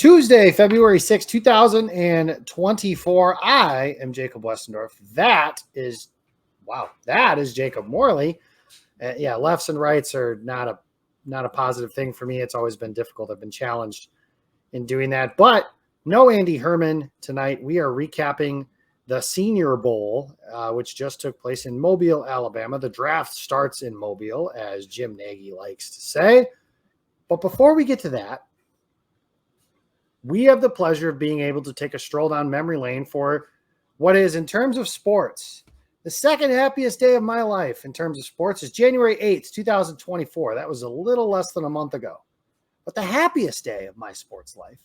Tuesday, February 6, 2024. I am Jacob Westendorf. That is Jacob Morley. Yeah, lefts and rights are not a positive thing for me. It's always been difficult. I've been challenged in doing that. But no Andy Herman tonight. We are recapping the Senior Bowl, which just took place in Mobile, Alabama. The draft starts in Mobile, as Jim Nagy likes to say. But before we get to that, we have the pleasure of being able to take a stroll down memory lane for what is, in terms of sports, the second happiest day of my life in terms of sports is January 8th, 2024. That was a little less than a month ago. But the happiest day of my sports life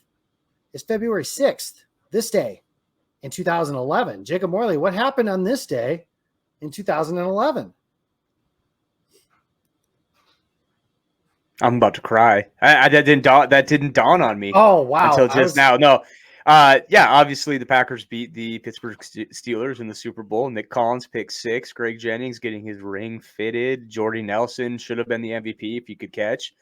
is February 6th, this day in 2011. Jacob Morley, what happened on this day in 2011? I'm about to cry. That didn't dawn on me. Oh, wow. Until just now. No. Yeah, obviously the Packers beat the Pittsburgh Steelers in the Super Bowl. Nick Collins picked 6. Greg Jennings getting his ring fitted. Jordy Nelson should have been the MVP if he could catch.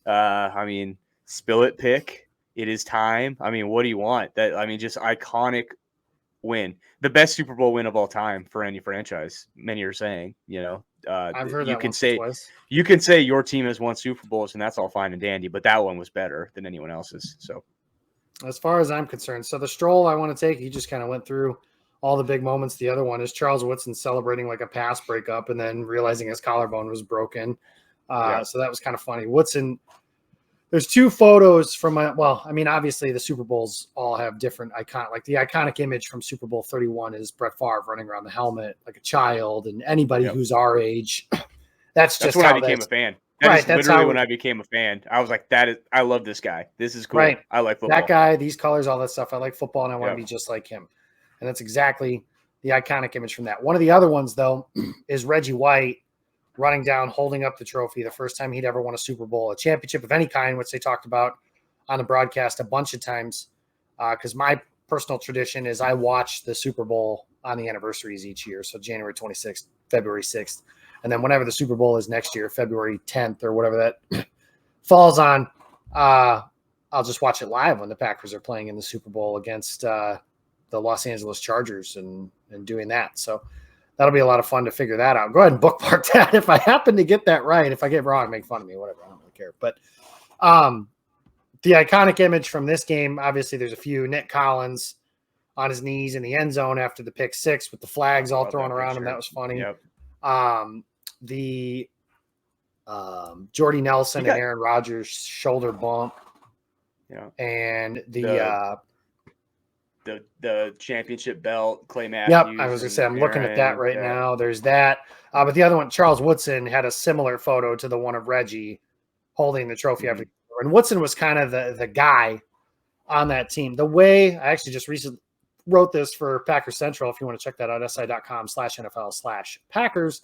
Spill it pick. It is time. What do you want? Just iconic win. The best Super Bowl win of all time for any franchise. Many are saying, I've heard you that can once say or twice. You can say your team has won Super Bowls, and that's all fine and dandy, but that one was better than anyone else's. So, as far as I'm concerned, so the stroll I want to take, you just kind of went through all the big moments. The other one is Charles Woodson celebrating like a pass breakup and then realizing his collarbone was broken. So that was kind of funny. Woodson, there's 2 photos from obviously the Super Bowls all have different like the iconic image from Super Bowl 31 is Brett Favre running around the helmet like a child, and anybody who's our age, that's when I became a fan. That's literally when I became a fan. I was like, I love this guy. This is cool. Right. I like football. That guy, these colors, all that stuff. I like football, and I want to be just like him. And that's exactly the iconic image from that. One of the other ones, though, is Reggie White running down, holding up the trophy, the first time he'd ever won a Super Bowl, a championship of any kind, which they talked about on the broadcast a bunch of times. Because my personal tradition is I watch the Super Bowl on the anniversaries each year. So January 26th, February 6th. And then whenever the Super Bowl is next year, February 10th or whatever that falls on, I'll just watch it live when the Packers are playing in the Super Bowl against the Los Angeles Chargers and doing that. So that'll be a lot of fun to figure that out. Go ahead and bookmark that. If I happen to get that right, if I get it wrong, make fun of me, whatever. I don't really care. But the iconic image from this game, obviously there's a few. Nick Collins on his knees in the end zone after the pick 6 with the flags all thrown around him. That was funny. Yep. The Jordy Nelson and Aaron Rodgers shoulder bump. Yeah. And the championship belt, Clay Matthews. Yep, I was going to say, I'm looking at that right now. There's that. But the other one, Charles Woodson, had a similar photo to the one of Reggie holding the trophy. And Woodson was kind of the guy on that team. The way I actually just recently wrote this for Packers Central, if you want to check that out, si.com/NFL/Packers.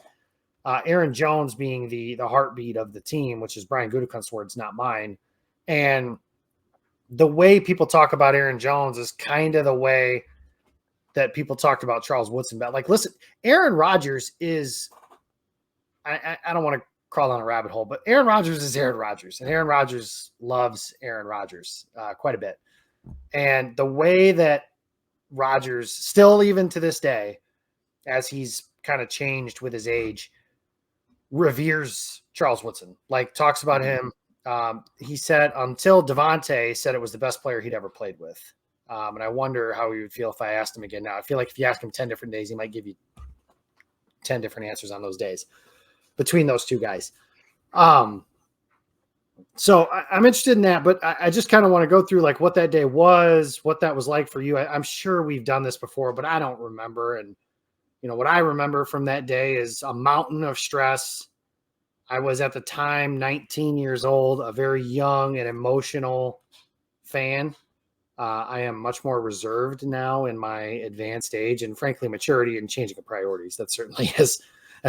Aaron Jones being the heartbeat of the team, which is Brian Gutekunst's words, not mine. And the way people talk about Aaron Jones is kind of the way that people talked about Charles Woodson. But listen, Aaron Rodgers is, I don't want to crawl down a rabbit hole, but Aaron Rodgers is Aaron Rodgers, and Aaron Rodgers loves Aaron Rodgers quite a bit. And the way that Rodgers still, even to this day, as he's kind of changed with his age, reveres Charles Woodson, talks about him. He said until Devontae said it was the best player he'd ever played with. And I wonder how he would feel if I asked him again now. I feel like if you ask him 10 different days, he might give you 10 different answers on those days between those two guys. So I'm interested in that, but I just kind of want to go through what that day was, what that was like for you. I'm sure we've done this before, but I don't remember. And what I remember from that day is a mountain of stress. I was at the time 19 years old, a very young and emotional fan. I am much more reserved now in my advanced age and frankly maturity and changing of priorities. That certainly has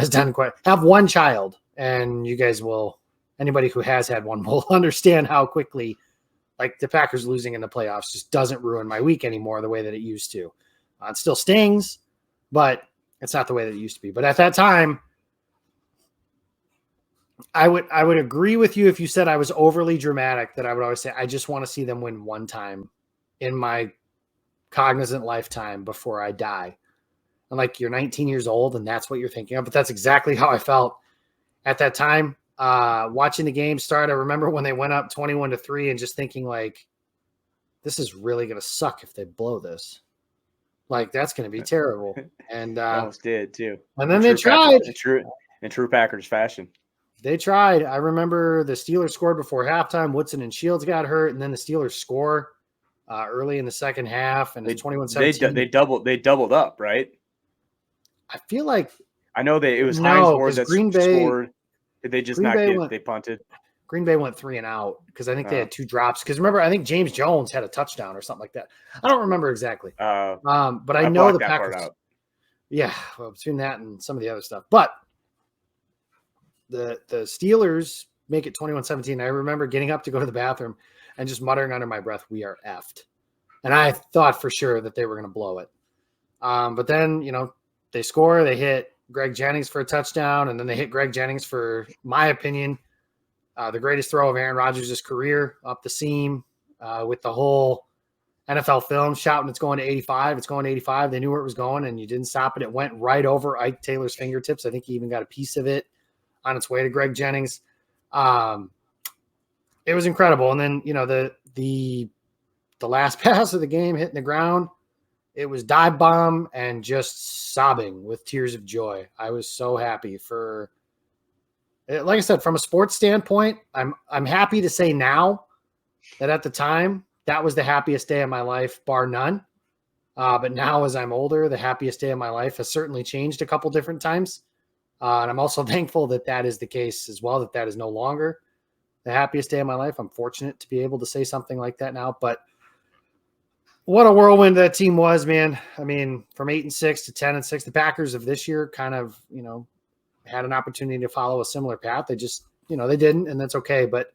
done quite. Have one child, and you guys will. Anybody who has had one will understand how quickly, the Packers losing in the playoffs just doesn't ruin my week anymore the way that it used to. It still stings, but it's not the way that it used to be. But at that time, I would agree with you if you said I was overly dramatic, that I would always say, I just want to see them win one time in my cognizant lifetime before I die. And like, you're 19 years old and that's what you're thinking of, but that's exactly how I felt at that time. Watching the game start, I remember when they went up 21-3 and just thinking like, this is really going to suck if they blow this. Like, that's going to be terrible. And almost did too. And then they tried. In true Packers fashion. They tried. I remember the Steelers scored before halftime. Woodson and Shields got hurt, and then the Steelers score early in the second half, and it's 21-17. They doubled up, right? I feel like it was Hines Ward that Green Bay scored. Did they just Green not Bay get? They punted. Green Bay went 3 and out because I think they had 2 drops. Because remember, I think James Jones had a touchdown or something like that. I don't remember exactly. But I know the Packers. Yeah, well, between that and some of the other stuff, but the Steelers make it 21-17. I remember getting up to go to the bathroom and just muttering under my breath, "We are effed." And I thought for sure that they were going to blow it. But then, they score, they hit Greg Jennings for a touchdown, and then they hit Greg Jennings for, my opinion, the greatest throw of Aaron Rodgers' career up the seam with the whole NFL film shouting, "It's going to 85. It's going to 85. They knew where it was going, and you didn't stop it. It went right over Ike Taylor's fingertips. I think he even got a piece of it on its way to Greg Jennings. It was incredible. And then, the last pass of the game hitting the ground, it was dive bomb and just sobbing with tears of joy. I was so happy for, like I said, from a sports standpoint, I'm happy to say now that at the time, that was the happiest day of my life, bar none. But now as I'm older, the happiest day of my life has certainly changed a couple different times. And I'm also thankful that that is the case as well, that is no longer the happiest day of my life. I'm fortunate to be able to say something like that now. But what a whirlwind that team was, man. I mean, from 8-6 to 10-6, the Packers of this year kind of, had an opportunity to follow a similar path. They just, they didn't, and that's okay. But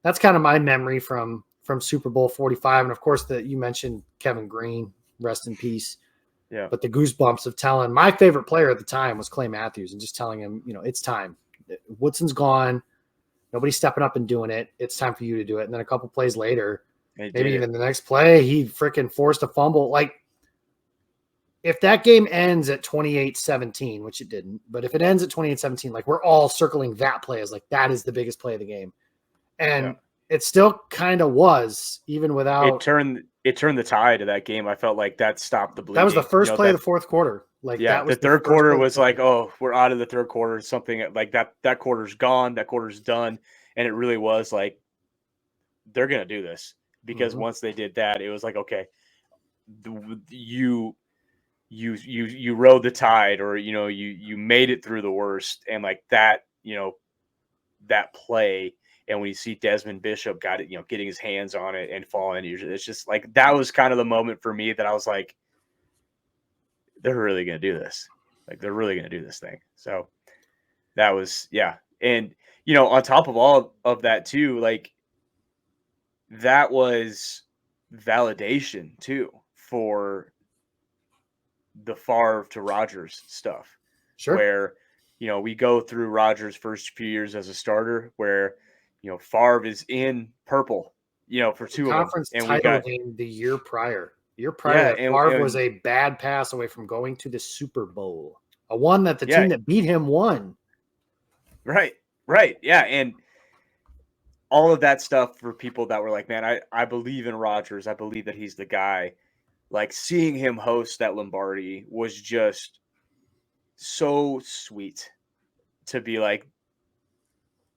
that's kind of my memory from Super Bowl 45. And of course, you mentioned Kevin Green, rest in peace. Yeah. But the goosebumps of telling my favorite player at the time was Clay Matthews, and just telling him, it's time. Woodson's gone. Nobody's stepping up and doing it. It's time for you to do it. And then a couple plays later, maybe even the next play, he freaking forced a fumble. Like, if that game ends at 28-17, which it didn't, but if it ends at 28-17, like, we're all circling that play as like, that is the biggest play of the game. And it still kind of was, even without it turned the tide of that game. I felt like that stopped the bleeding. That was the first play of the fourth quarter. Like, that was the third quarter was like, oh, we're out of the third quarter. Something like that. That quarter's gone. That quarter's done. And it really was like, they're gonna do this, because once they did that, it was like, okay, you rode the tide, or you made it through the worst, and like that, that play. And when you see Desmond Bishop got it, getting his hands on it and falling, it's just like, that was kind of the moment for me that I was like, they're really going to do this. Like, they're really going to do this thing. So that was, yeah. And, on top of all of that too, like, that was validation too for the Favre to Rodgers stuff. Sure. Where, we go through Rodgers' first few years as a starter, where, Favre is in purple, for two of them. Conference title game the year prior. Favre was a bad pass away from going to the Super Bowl. A one that the team that beat him won. Right. Yeah. And all of that stuff for people that were like, man, I believe in Rodgers. I believe that he's the guy. Like, seeing him host that Lombardi was just so sweet to be like,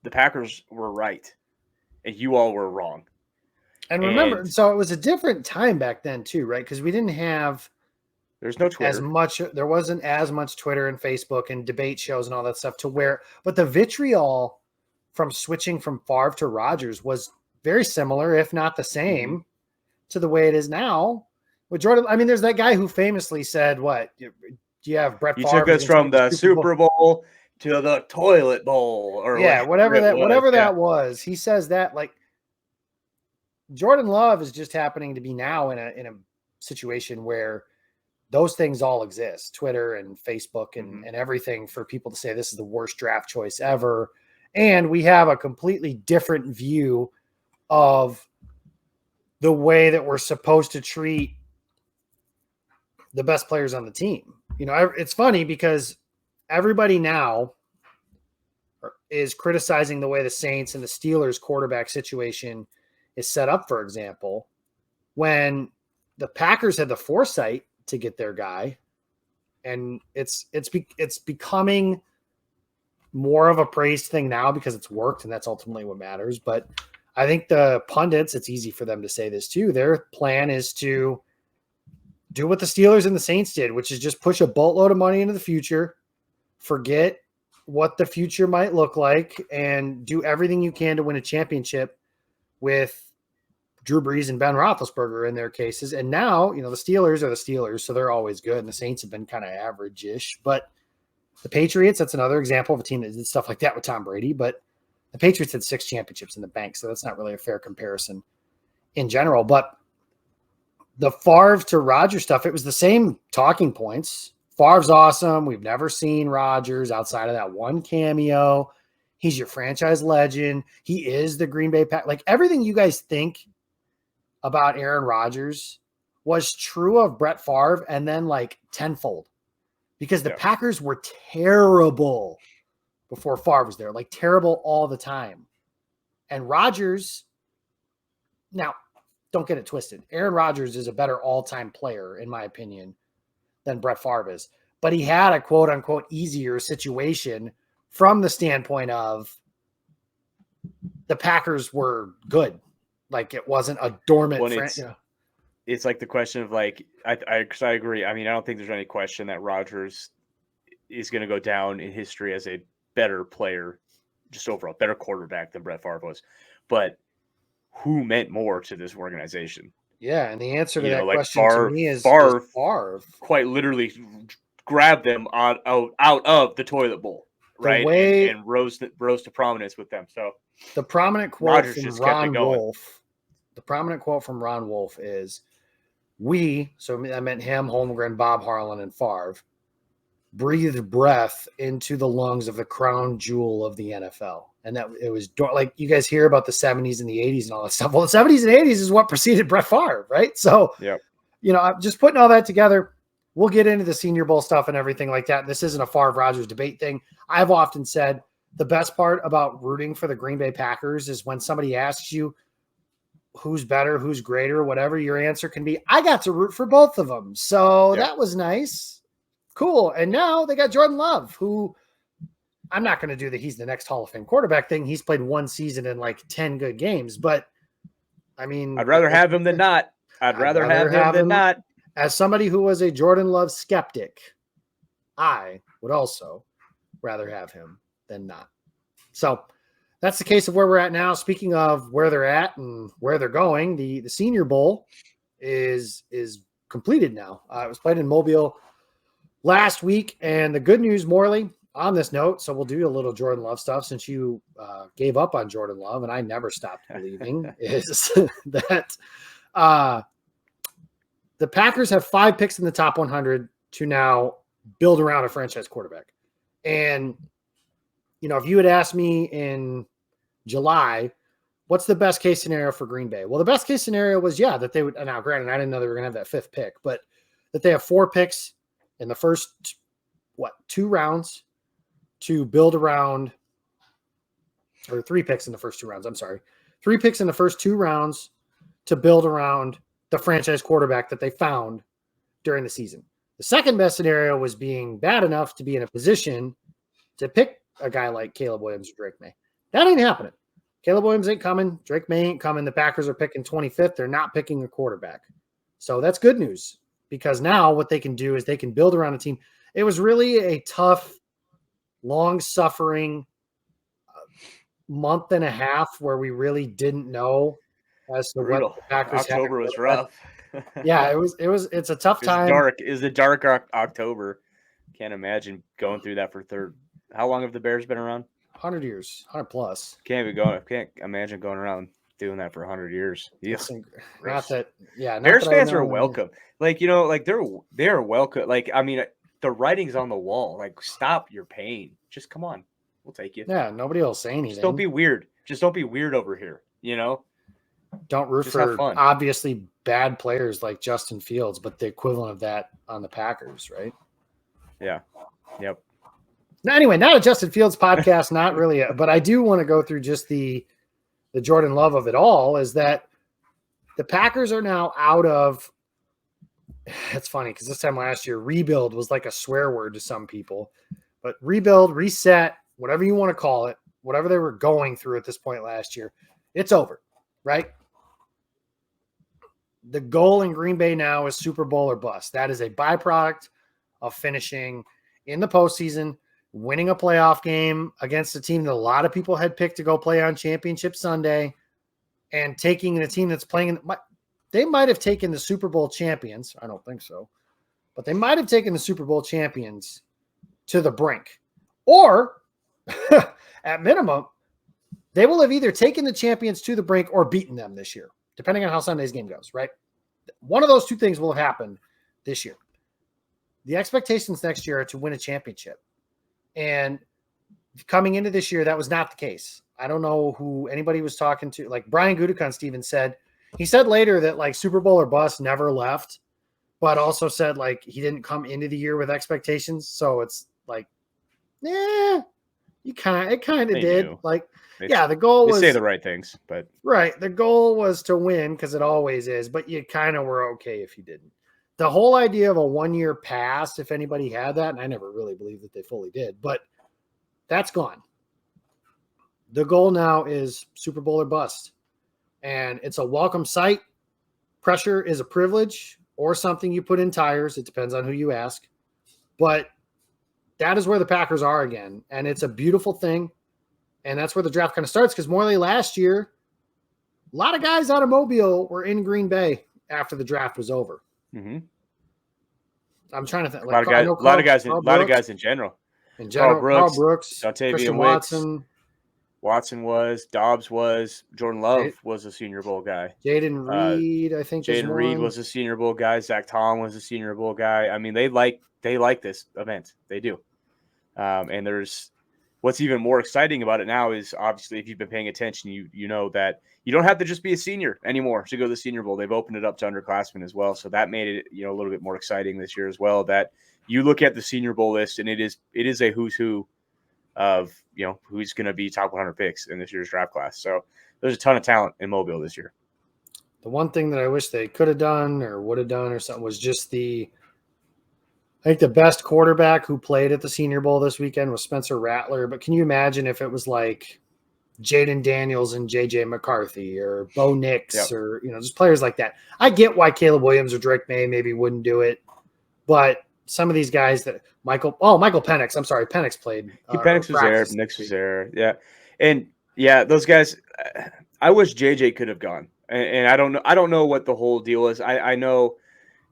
the Packers were right and you all were wrong. And remember, so it was a different time back then too, right? Because we didn't have there's no Twitter as much. There wasn't as much Twitter and Facebook and debate shows and all that stuff but the vitriol from switching from Favre to Rodgers was very similar, if not the same, to the way it is now with Jordan. I mean, there's that guy who famously said, "What do you have, Brett Favre? You took us from the Super Bowl to the toilet bowl," or whatever that was. He says that, like, Jordan Love is just happening to be now in a situation where those things all exist, Twitter and Facebook and everything, for people to say this is the worst draft choice ever. And we have a completely different view of the way that we're supposed to treat the best players on the team. It's funny because everybody now is criticizing the way the Saints and the Steelers quarterback situation is set up, for example, when the Packers had the foresight to get their guy, and it's becoming more of a praised thing now because it's worked, and that's ultimately what matters. But I think the pundits, it's easy for them to say this too. Their plan is to do what the Steelers and the Saints did, which is just push a boatload of money into the future, forget what the future might look like, and do everything you can to win a championship with Drew Brees and Ben Roethlisberger in their cases. And now, the Steelers are the Steelers, so they're always good, and the Saints have been kind of average-ish. But the Patriots, that's another example of a team that did stuff like that with Tom Brady. But the Patriots had 6 championships in the bank, so that's not really a fair comparison in general. But the Favre to Rodgers stuff, it was the same talking points. Favre's awesome. We've never seen Rodgers outside of that one cameo. He's your franchise legend. He is the Green Bay Pack. Like, everything you guys think about Aaron Rodgers was true of Brett Favre, and then like tenfold, because the Packers were terrible before Favre was there, like terrible all the time. And Rodgers, now don't get it twisted, Aaron Rodgers is a better all-time player, in my opinion, than Brett Favre is. But he had a quote-unquote easier situation from the standpoint of the Packers were good. Like, it wasn't a dormant It's like the question of, like, I agree. I mean, I don't think there's any question that Rodgers is going to go down in history as a better player, just overall, better quarterback than Brett Favre was. But who meant more to this organization? Yeah, and the answer to that question to me is Favre quite literally grabbed them out of the toilet bowl, right? And rose to prominence with them. So the prominent quote from Ron Wolf, is, so that meant him, Holmgren, Bob Harlan, and Favre, breathed breath into the lungs of the crown jewel of the NFL. And that it was like, you guys hear about the 70s and the 80s and all that stuff. Well, the 70s and 80s is what preceded Brett Favre, right? So, I'm just putting all that together. We'll get into the Senior Bowl stuff and everything like that. This isn't a Favre-Rodgers debate thing. I've often said the best part about rooting for the Green Bay Packers is when somebody asks you who's better, who's greater, whatever, your answer can be, I got to root for both of them. So that was nice. Cool. And now they got Jordan Love, who I'm not going to do that he's the next Hall of Fame quarterback thing. He's played one season in like 10 good games, but I mean, I'd rather have him than not. I'd rather have him than not. As somebody who was a Jordan Love skeptic, I would also rather have him than not. So that's the case of where we're at now. Speaking of where they're at and where they're going, the Senior Bowl is completed now. It was played in Mobile last week, and the good news, Morley, on this note, so we'll do a little Jordan Love stuff since you gave up on Jordan Love, and I never stopped believing, is that the Packers have 5 picks in the top 100 to now build around a franchise quarterback. And, if you had asked me in July, what's the best case scenario for Green Bay? Well, the best case scenario was, that they would, now granted, I didn't know they were going to have that 5th pick, but that they have 4 picks in the first, 2 rounds to build around, or 3 picks in the first 2 rounds. I'm sorry. 3 picks in the first 2 rounds to build around the franchise quarterback that they found during the season. The second best scenario was being bad enough to be in a position to pick a guy like Caleb Williams or Drake May. That ain't happening. Caleb Williams ain't coming. Drake May ain't coming. The Packers are picking 25th. They're not picking a quarterback. So that's good news, because now what they can do is they can build around a team. It was really a tough, long-suffering month and a half where we really didn't know as to what the Packers October was rough. Yeah, it's a tough time. It was a dark October. Can't imagine going through that for third. How long have the Bears been around? 100 years, 100 plus. Can't imagine going around doing that for 100 years. Bears fans are welcome. They're welcome. Like, I mean, the writing's on the wall. Like, stop your pain. Just come on. We'll take you. Yeah, nobody will say anything. Just don't be weird. Just don't be weird over here. Don't root Just have for fun. obviously bad players like Justin Fields, but the equivalent of that on the Packers, right? Yeah. Yep. Now, anyway, not a Justin Fields podcast, not really, but I do want to go through just the Jordan Love of it all. Is that the Packers are now out of. It's funny because this time last year, rebuild was like a swear word to some people, but rebuild, reset, whatever you want to call it, whatever they were going through at this point last year, it's over, right? The goal in Green Bay now is Super Bowl or bust. That is a byproduct of finishing in the postseason, winning a playoff game against a team that a lot of people had picked to go play on Championship Sunday, and taking a team that's playing. They might have taken the Super Bowl champions. I don't think so, but they might have taken the Super Bowl champions to the brink, or at minimum, they will have either taken the champions to the brink or beaten them this year, depending on how Sunday's game goes, right? One of those two things will have happened this year. The expectations next year are to win a championship. And coming into this year, that was not the case. I don't know who anybody was talking to. Like Brian Gutekunst even said, he said later that like Super Bowl or bust never left, but also said like he didn't come into the year with expectations. So it's like, it kind of did. Knew. Like, the goal was say the right things, but right. The goal was to win because it always is, but you kind of were okay if you didn't. The whole idea of a 1-year pass, if anybody had that, and I never really believed that they fully did, but that's gone. The goal now is Super Bowl or bust. And it's a welcome sight. Pressure is a privilege or something you put in tires. It depends on who you ask. But that is where the Packers are again. And it's a beautiful thing. And that's where the draft kind of starts because Morley last year, a lot of guys out of Mobile were in Green Bay after the draft was over. Mm-hmm. I'm trying to think. A lot of guys in general. Carl Brooks, Dontayvion Watson. Watson was, Dobbs was, Jordan Love was a Senior Bowl guy. Jaden Reed, I think. Jaden Reed was a Senior Bowl guy. Zach Tom was a Senior Bowl guy. I mean, they like this event. They do. And there's what's even more exciting about it now is obviously if you've been paying attention, you know that you don't have to just be a senior anymore to go to the Senior Bowl. They've opened it up to underclassmen as well, so that made it a little bit more exciting this year as well. That you look at the Senior Bowl list and it is a who's who of who's going to be top 100 picks in this year's draft class. So there's a ton of talent in Mobile this year. The one thing that I wish they could have done or would have done or something was just I think the best quarterback who played at the Senior Bowl this weekend was Spencer Rattler. But can you imagine if it was like Jaden Daniels and JJ McCarthy or Bo Nix or just players like that? I get why Caleb Williams or Drake May maybe wouldn't do it, but some of these guys that Michael Penix. I'm sorry, Penix played. Penix was there. Nix was there. Yeah, and those guys. I wish JJ could have gone, and I don't know what the whole deal is. I know,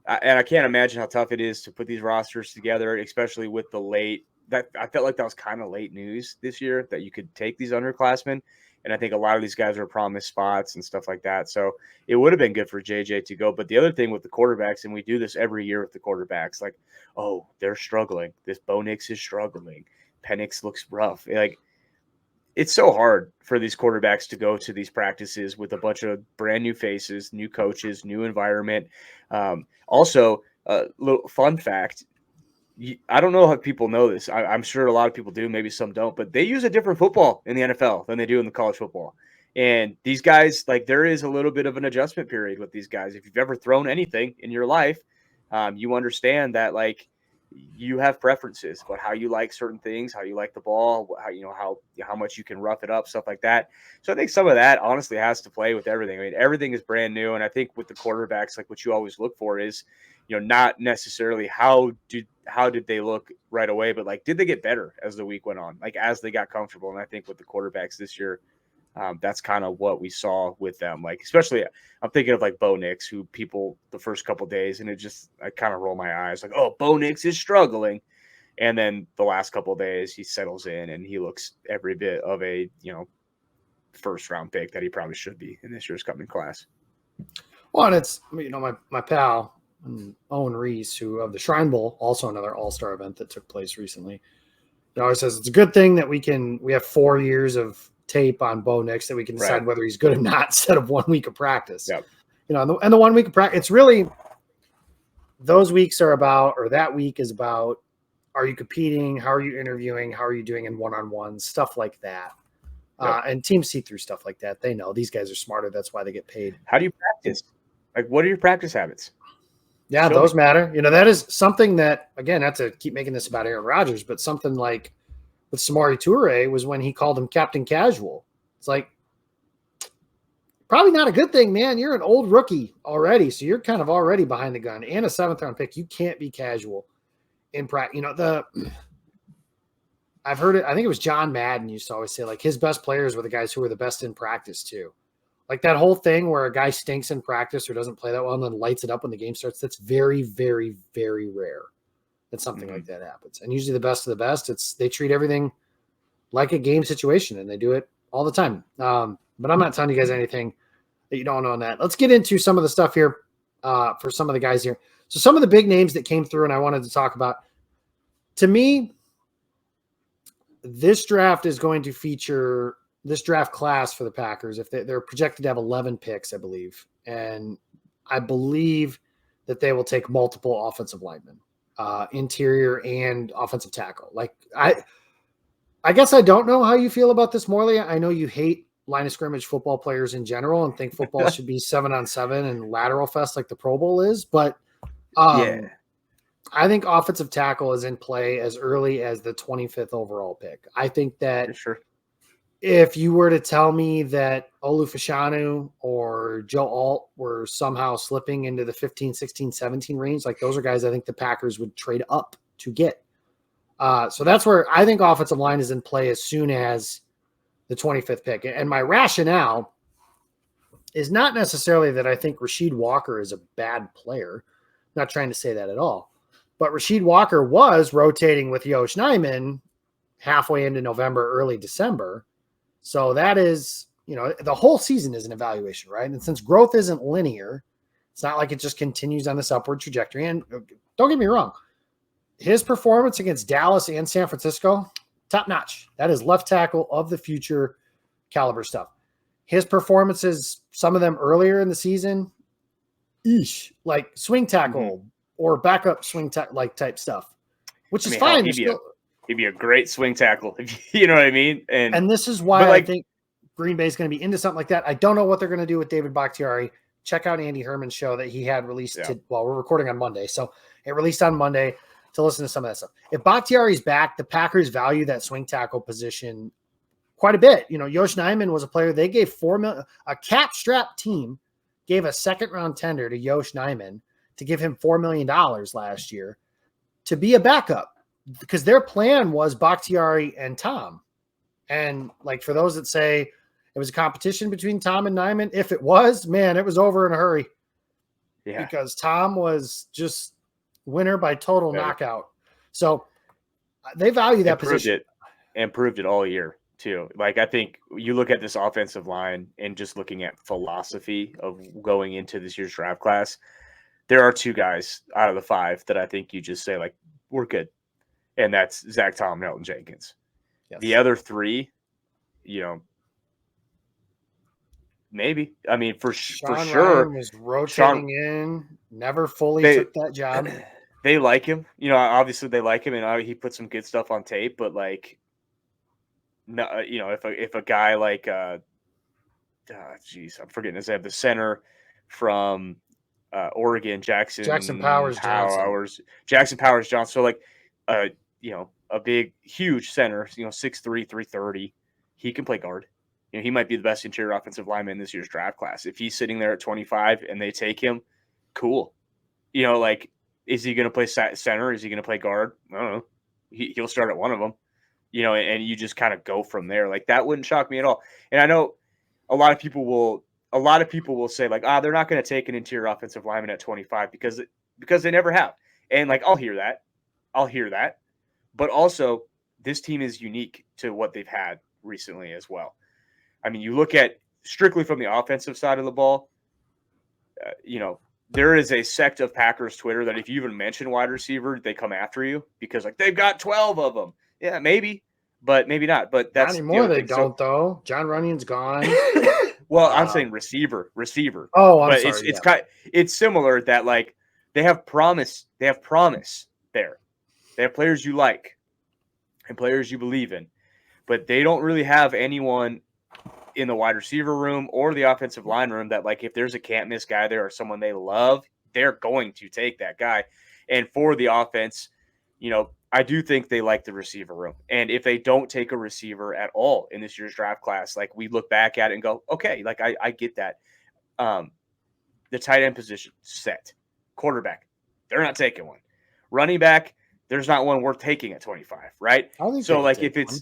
and I can't imagine how tough it is to put these rosters together, especially with the late. That I felt like that was kind of late news this year that you could take these underclassmen. And I think a lot of these guys are promised spots and stuff like that. So it would have been good for JJ to go. But the other thing with the quarterbacks, and we do this every year with the quarterbacks, like, oh, they're struggling. This Bo Nix is struggling. Penix looks rough. Like, it's so hard for these quarterbacks to go to these practices with a bunch of brand new faces, new coaches, new environment. Also, a little fun fact. I don't know how people know this. I'm sure a lot of people do. Maybe some don't. But they use a different football in the NFL than they do in the college football. And these guys, like, there is a little bit of an adjustment period with these guys. If you've ever thrown anything in your life, you understand that, like, you have preferences about how you like certain things, how you like the ball, how much you can rough it up, stuff like that. So I think some of that honestly has to play with everything. I mean, everything is brand new. And I think with the quarterbacks, like, what you always look for is, not necessarily how did they look right away, but like, did they get better as the week went on, like as they got comfortable? And I think with the quarterbacks this year, that's kind of what we saw with them. Like, especially I'm thinking of like Bo Nix, who people the first couple of days, and I kind of roll my eyes like, oh, Bo Nix is struggling. And then the last couple of days he settles in and he looks every bit of a, first round pick that he probably should be in this year's coming class. Well, and it's, my pal, Owen Reese, who of the Shrine Bowl, also another all-star event that took place recently. It always says it's a good thing that we have 4 years of tape on Bo Nix that we can decide whether he's good or not instead of 1 week of practice. Yep. And the 1 week of practice, it's really those weeks are about, or that week is about, are you competing? How are you interviewing? How are you doing in one-on-ones? Stuff like that. Yep. And teams see through stuff like that. They know these guys are smarter. That's why they get paid. How do you practice? Like, what are your practice habits? Yeah, those matter. That is something that, again, not to keep making this about Aaron Rodgers, but something like with Samori Toure was when he called him Captain Casual. It's like, probably not a good thing, man. You're an old rookie already, so you're kind of already behind the gun. And a 7th-round pick, you can't be casual in practice. I've heard it. I think it was John Madden used to always say, like, his best players were the guys who were the best in practice too. Like that whole thing where a guy stinks in practice or doesn't play that well and then lights it up when the game starts. That's very, very, very rare that something like that happens. And usually the best of the best, they treat everything like a game situation and they do it all the time. But I'm not telling you guys anything that you don't know on that. Let's get into some of the stuff here for some of the guys here. So some of the big names that came through and I wanted to talk about. To me, this draft is going to feature this draft class for the Packers. If they're projected to have 11 picks, I believe. And I believe that they will take multiple offensive linemen, interior and offensive tackle. Like I guess I don't know how you feel about this, Morley. I know you hate line of scrimmage football players in general and think football should be 7-on-7 and lateral fest like the Pro Bowl is. But I think offensive tackle is in play as early as the 25th overall pick. I think that if you were to tell me that Olu Fashanu or Joe Alt were somehow slipping into the 15, 16, 17 range, like those are guys I think the Packers would trade up to get. So that's where I think offensive line is in play as soon as the 25th pick. And my rationale is not necessarily that I think Rasheed Walker is a bad player. I'm not trying to say that at all. But Rasheed Walker was rotating with Yosh Nijman halfway into November, early December. So that is, the whole season is an evaluation, right? And since growth isn't linear, it's not like it just continues on this upward trajectory. And don't get me wrong, his performance against Dallas and San Francisco, top notch. That is left tackle of the future caliber stuff. His performances, some of them earlier in the season, like swing tackle or backup swing like type stuff, which is fine. He'd be a great swing tackle. You know what I mean? And this is why I think Green Bay is going to be into something like that. I don't know what they're going to do with David Bakhtiari. Check out Andy Herman's show that he had released. We're recording on Monday. So it released on Monday to listen to some of that stuff. If Bakhtiari's back, the Packers value that swing tackle position quite a bit. Yosh Nijman was a player. They gave $4 million. A cap strap team gave a 2nd-round tender to Yosh Nijman to give him $4 million last year to be a backup because their plan was Bakhtiari and Tom. And like for those that say it was a competition between Tom and Nijman, if it was, man, it was over in a hurry. Yeah. Because Tom was just winner by total knockout. So they value that position. Proved it all year too. Like I think you look at this offensive line and just looking at philosophy of going into this year's draft class, there are 2 guys out of the 5 that I think you just say like, we're good. And that's Zach Tom and Elton Jenkins. Yes. The other 3, maybe. I mean, for sure. Ryan was rotating in, never fully took that job. They like him. Obviously they like him, and he put some good stuff on tape. But like, no, if a guy like, I'm forgetting his name, the center from Oregon, Jackson Powers Johnson. So like, a big, huge center, 6'3", 330. He can play guard. He might be the best interior offensive lineman in this year's draft class. If he's sitting there at 25 and they take him, cool. Is he going to play center? Is he going to play guard? I don't know. He'll start at one of them, and you just kind of go from there. Like that wouldn't shock me at all. And I know a lot of people will say like, they're not going to take an interior offensive lineman at 25 because they never have. And like, I'll hear that. But also this team is unique to what they've had recently as well. I mean, you look at strictly from the offensive side of the ball, there is a sect of Packers Twitter that if you even mention wide receiver, they come after you because like they've got 12 of them. Yeah, maybe, but maybe not. But Not that's the anymore. other They thing. don't though. John Runyon's gone. Well, I'm saying receiver. Oh, I'm But sorry. it's similar that like they have promise there. They have players you like and players you believe in, but they don't really have anyone in the wide receiver room or the offensive line room that like if there's a can't miss guy there or someone they love, they're going to take that guy. And for the offense, I do think they like the receiver room. And if they don't take a receiver at all in this year's draft class, like we look back at it and go, okay, like I get that. The tight end position set. Quarterback, they're not taking one. Running back, there's not one worth taking at 25, right? I think So like if it's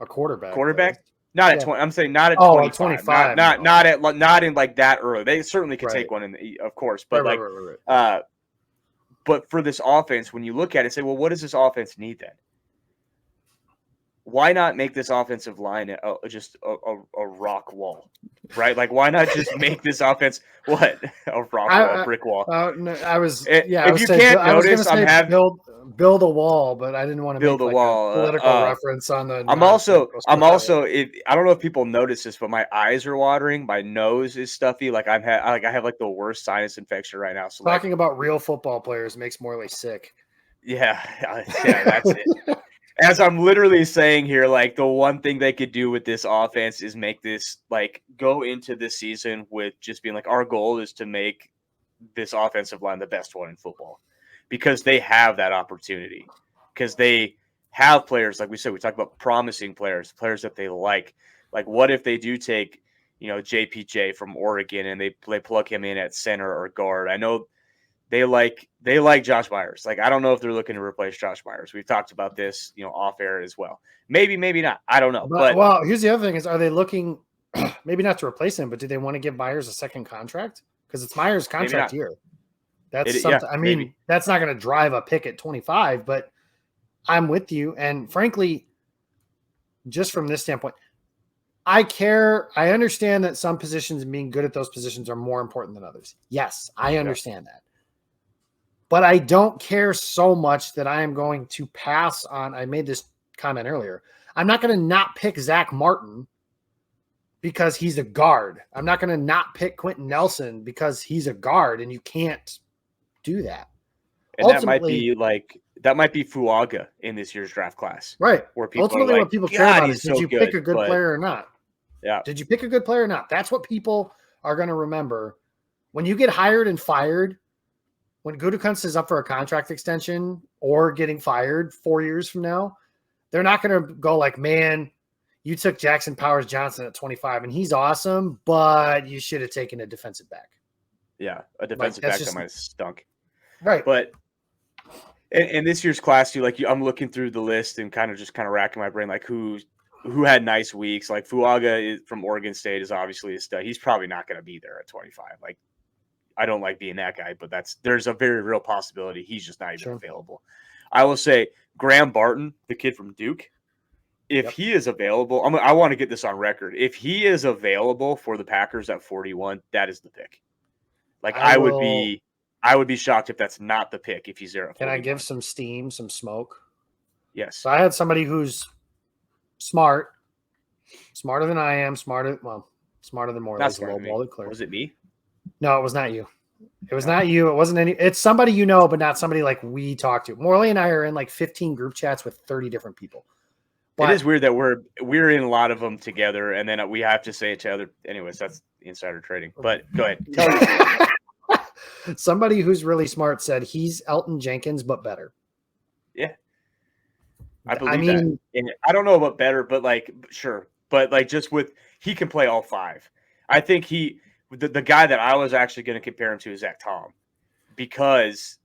a quarterback, not at 20. I'm saying not at 25. At 25. Not in like that early. They certainly could take one of course, but but for this offense, when you look at it, say, well, what does this offense need then? Why not make this offensive line just a rock wall, right? Like, why not just make this offense a brick wall? No, I was If you can't notice, I'm having build a wall, but I didn't want to build make a wall. a political reference on the. I'm also. I don't know if people notice this, but my eyes are watering. My nose is stuffy. Like I have like the worst sinus infection right now. So talking about real football players makes Morley sick. Yeah, that's it. As I'm literally saying here, like the one thing they could do with this offense is make this like go into this season with just being like our goal is to make this offensive line the best one in football because they have that opportunity because they have players like we said we talked about promising players that they like what if they do take JPJ from Oregon and they plug him in at center or guard. I know they like Josh Myers. Like, I don't know if they're looking to replace Josh Myers. We've talked about this, off air as well. Maybe not. I don't know. But well, here's the other thing is, are they looking maybe not to replace him, but do they want to give Myers a second contract? Because it's Myers' contract year. That's something. I mean, maybe. That's not going to drive a pick at 25, but I'm with you. And frankly, just from this standpoint, I understand that some positions and being good at those positions are more important than others. Yes, I understand that. But I don't care so much that I am going to pass on. I made this comment earlier. I'm not going to not pick Zach Martin because he's a guard. I'm not going to not pick Quentin Nelson because he's a guard, and you can't do that. And that might be Fuaga in this year's draft class. Right. Where people ultimately, what people care about is did you pick a good player or not? Yeah. Did you pick a good player or not? That's what people are going to remember. When you get hired and fired, when Gutekunst is up for a contract extension or getting fired 4 years from now, they're not going to go like, man, you took Jackson Powers Johnson at 25 and he's awesome, but you should have taken a defensive back. Yeah, a defensive back that might have stunk. Right. But in this year's class too, like I'm looking through the list and kind of racking my brain, like who had nice weeks. Like Fuaga from Oregon State is obviously a stud. He's probably not going to be there at 25. Like, I don't like being that guy, but there's a very real possibility he's just not even available. I will say Graham Barton, the kid from Duke, if he is available, I want to get this on record. If he is available for the Packers at 41, that is the pick. Like I would be shocked if that's not the pick if he's there at 41. Can I give some steam, some smoke? Yes. So I had somebody who's smarter than I am, smarter than more. Not smarter than me. Was it me? No, it was not you. It was not you. It wasn't any. It's somebody you know, but not somebody like we talk to. Morley and I are in like 15 group chats with 30 different people. But it is weird that we're in a lot of them together, and then we have to say it to other. Anyways, that's insider trading. But go ahead. Somebody who's really smart said he's Elton Jenkins, but better. Yeah, I believe that. And I don't know about better, but sure. But just he can play all five. I think the guy that I was actually going to compare him to is Zach Tom, because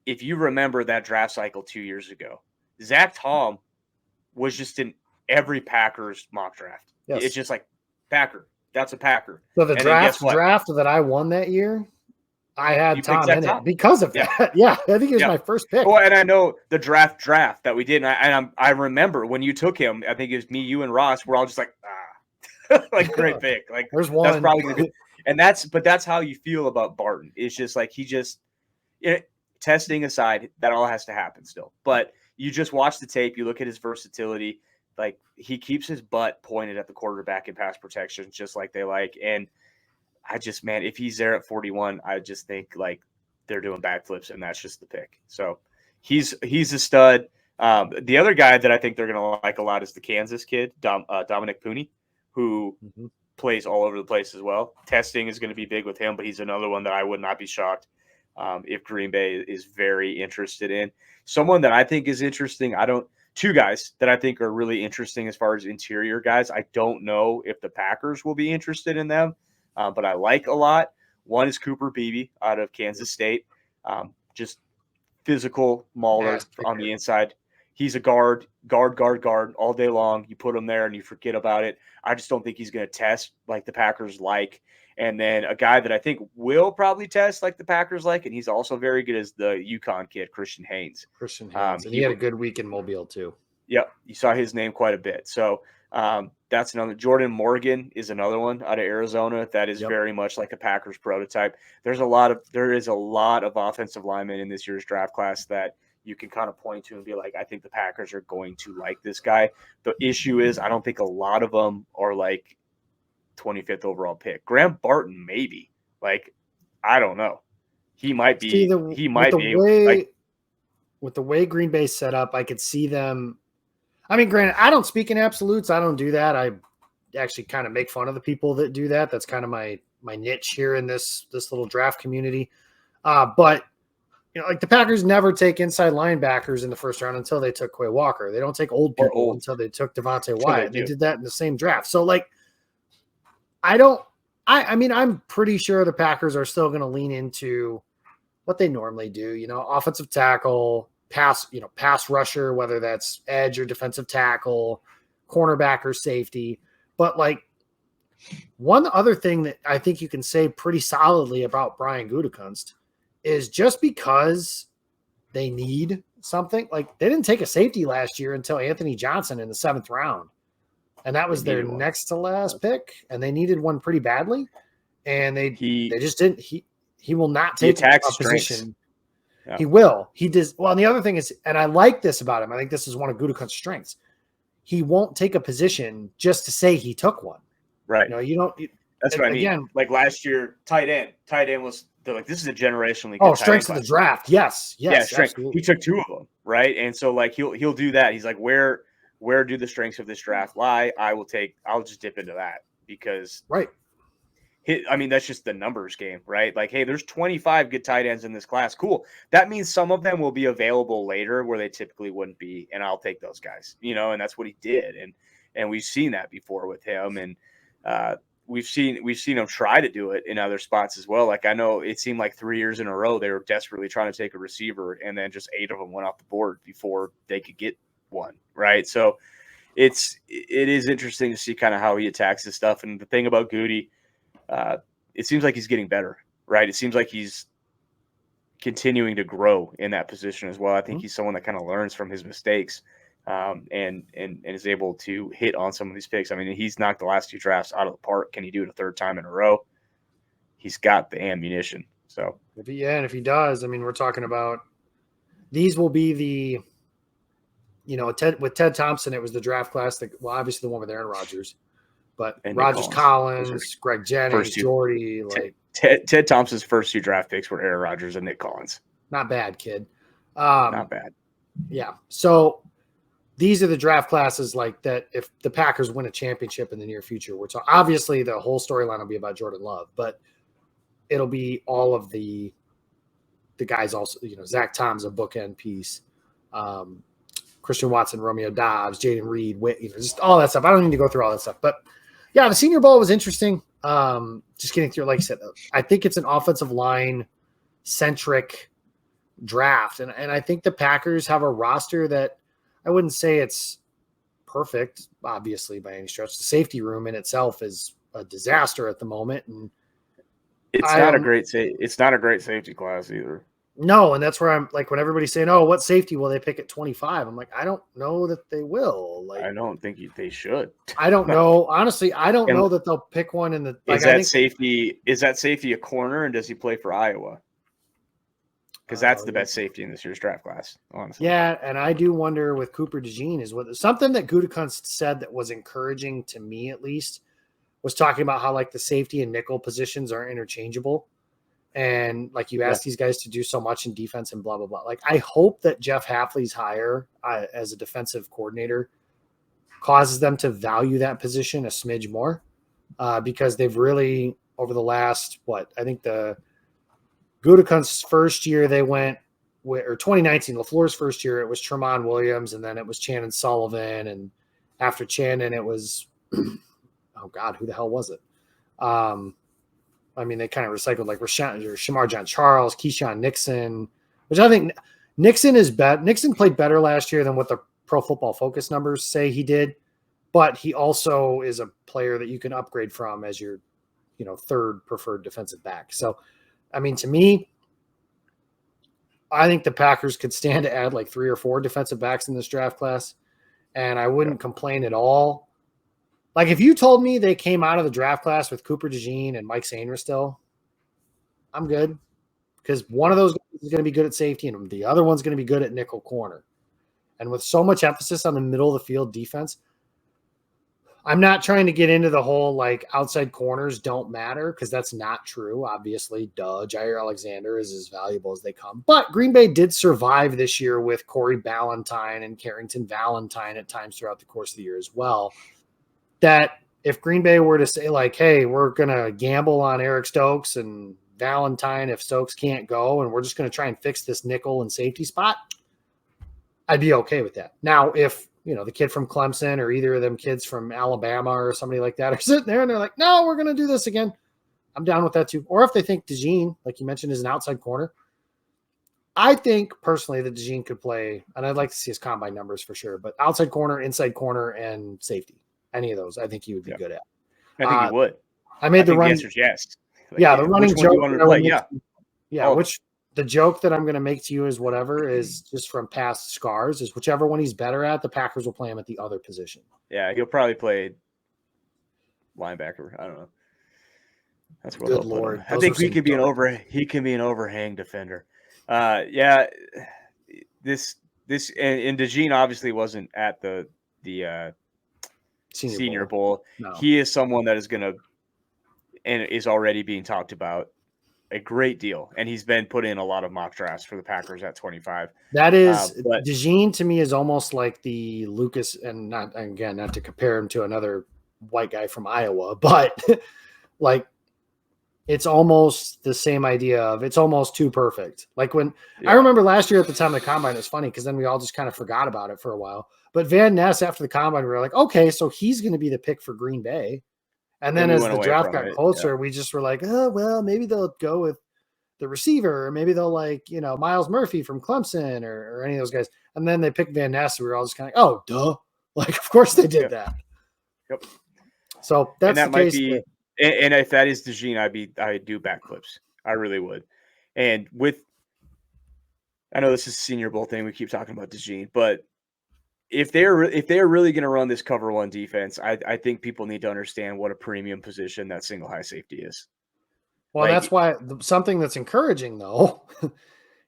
if you remember that draft cycle 2 years ago, Zach Tom was just in every Packers mock draft. Yes. It's just like Packer. That's a Packer. So the draft that I won that year, I had Tom in it because of that. Yeah, I think he was my first pick. Well, and I know the draft that we did, and I remember when you took him. I think it was me, you, and Ross. We're all just like, like great pick. Like there's one. That's probably gonna be, and that's how you feel about Barton. It's just like testing aside, that all has to happen still, but you just watch the tape, you look at his versatility, like he keeps his butt pointed at the quarterback in pass protection, just like they like. And I just, man, if he's there at 41, I just think like they're doing backflips, and that's just the pick. So he's a stud. The other guy that I think they're going to like a lot is the Kansas kid, Dominic Pooney, who plays all over the place as well. Testing is going to be big with him, but he's another one that I would not be shocked if Green Bay is very interested in. Someone that I think is interesting, two guys that I think are really interesting as far as interior guys. I don't know if the Packers will be interested in them, but I like a lot. One is Cooper Beebe out of Kansas State. Just physical mauler on the inside. He's a guard all day long. You put him there and you forget about it. I just don't think he's going to test like the Packers like. And then a guy that I think will probably test like the Packers like, and he's also very good, is the UConn kid, Christian Haynes. And he had a good week in Mobile too. Yep, you saw his name quite a bit. So that's another. Jordan Morgan is another one out of Arizona that is very much like a Packers prototype. There is a lot of offensive linemen in this year's draft class that you can kind of point to and be like, I think the Packers are going to like this guy. The issue is I don't think a lot of them are like 25th overall pick. Graham Barton, maybe. Like, I don't know. He might be. With the way Green Bay's set up, I could see them. I mean, granted, I don't speak in absolutes. I don't do that. I actually kind of make fun of the people that do that. That's kind of my niche here in this little draft community. But like the Packers never take inside linebackers in the first round until they took Quay Walker. They don't take old people until they took Devontae Wyatt. They did that in the same draft. So like, I'm pretty sure the Packers are still going to lean into what they normally do, offensive tackle, pass rusher, whether that's edge or defensive tackle, cornerback or safety. But like one other thing that I think you can say pretty solidly about Brian Gutekunst is just because they need something, like they didn't take a safety last year until Anthony Johnson in the 7th round. And that was their next to last pick. And they needed one pretty badly. And they just didn't, he will not take a position. Yeah. He will. He does. Well, and the other thing is, and I like this about him, I think this is one of Gutekunst's strengths. He won't take a position just to say he took one. Right. You don't. That's what I mean. Like last year, tight end was, they're like, this is a generationally good strengths of the draft. Yes. Yeah, strength. He took 2 of them, right? And so like he'll do that. He's like, where do the strengths of this draft lie? I'll just dip into that because that's just the numbers game, right? Like, hey, there's 25 good tight ends in this class. Cool. That means some of them will be available later where they typically wouldn't be, and I'll take those guys, and that's what he did. And we've seen that before with him, and we've seen him try to do it in other spots as well. Like I know it seemed like 3 years in a row they were desperately trying to take a receiver, and then just 8 of them went off the board before they could get one, right? So it is interesting to see kind of how he attacks this stuff. And the thing about Goody, it seems like he's getting better, right? It seems like he's continuing to grow in that position as well. I think he's someone that kind of learns from his mistakes and is able to hit on some of these picks. I mean, he's knocked the last 2 drafts out of the park. Can he do it a 3rd time in a row? He's got the ammunition. So if he does, I mean, we're talking about these will be the with Ted Thompson, it was the draft class that, well, obviously the one with Aaron Rodgers, but Rodgers, Collins, Greg Jennings, Jordy, like Ted Thompson's first 2 draft picks were Aaron Rodgers and Nick Collins. Not bad, kid. Not bad. Yeah. So these are the draft classes like that. If the Packers win a championship in the near future, we're talking, obviously the whole storyline will be about Jordan Love, but it'll be all of the guys also, Zach Tom's a bookend piece. Christian Watson, Romeo Dobbs, Jaden Reed, just all that stuff. I don't need to go through all that stuff. But, yeah, the Senior Bowl was interesting. Just getting through, like I said, I think it's an offensive line-centric draft. And I think the Packers have a roster that I wouldn't say it's perfect, obviously, by any stretch. The safety room in itself is a disaster at the moment. And it's not a great safety class either. No, and that's where I'm like, when everybody's saying, "Oh, what safety will they pick at 25?" I'm like, I don't know that they will. Like, I don't think they should. I don't know. Honestly, I don't know that they'll pick one in the. Like, is that safety a corner, and does he play for Iowa? because that's the best safety in this year's draft class, honestly. Yeah, and I do wonder with Cooper DeJean is what something that Gutekunst said that was encouraging to me at least was talking about how like the safety and nickel positions are interchangeable. And like you asked these guys to do so much in defense and blah, blah, blah. Like I hope that Jeff Hafley's hire as a defensive coordinator causes them to value that position a smidge more because they've really over the last, I think the Gutekunst's first year they went or 2019, LaFleur's first year, it was Tremont Williams, and then it was Channon Sullivan. And after Channon, it was, oh God, who the hell was it? I mean, they kind of recycled like Shamar John Charles, Keyshawn Nixon, which I think Nixon is better. Nixon played better last year than what the Pro Football Focus numbers say he did, but he also is a player that you can upgrade from as your, third preferred defensive back. So, I mean, to me, I think the Packers could stand to add like 3 or 4 defensive backs in this draft class, and I wouldn't complain at all. Like if you told me they came out of the draft class with Cooper DeJean and Mike Sainristil still, I'm good because one of those guys is going to be good at safety and the other one's going to be good at nickel corner. And with so much emphasis on the middle of the field defense, I'm not trying to get into the whole like outside corners don't matter because that's not true. Obviously, Jair Alexander is as valuable as they come. But Green Bay did survive this year with Corey Ballantyne and Carrington Valentine at times throughout the course of the year as well. That if Green Bay were to say like, hey, we're going to gamble on Eric Stokes and Valentine if Stokes can't go and we're just going to try and fix this nickel and safety spot, I'd be okay with that. Now, if the kid from Clemson or either of them kids from Alabama or somebody like that are sitting there and they're like, no, we're going to do this again, I'm down with that too. Or if they think DeJean, like you mentioned, is an outside corner, I think personally that DeJean could play, and I'd like to see his combine numbers for sure, but outside corner, inside corner, and safety, any of those, I think he would be good at. I think he would. I made the running. The answer is yes. Like, the running joke. Oh. The joke that I'm going to make to you is whatever is just from past scars is whichever one he's better at, the Packers will play him at the other position. Yeah, he'll probably play linebacker. I don't know. That's what. Good Lord, I think he can be an overhang defender. This and DeJean obviously wasn't at the Senior Bowl. No. He is someone that is going to and is already being talked about a great deal, and he's been put in a lot of mock drafts for the Packers at 25. That is DeJean to me is almost like the Lucas, and not to compare him to another white guy from Iowa, but like it's almost the same idea of it's almost too perfect. Like when I remember last year at the time of the combine, it's funny because then we all just kind of forgot about it for a while. But Van Ness after the combine, we were like, okay, so he's going to be the pick for Green Bay. And then as the draft got closer, we just were like, oh, well, maybe they'll go with the receiver, or maybe they'll like, Miles Murphy from Clemson or any of those guys. And then they picked Van Ness. We were all just kind of like, oh, duh. Like, of course they did that. Yep. So that's the case. And if that is DeJean, I'd do backflips. I really would. And I know this is a Senior Bowl thing. We keep talking about DeJean, but if they're really going to run this cover one defense, I think people need to understand what a premium position that single high safety is. Well, that's why something that's encouraging though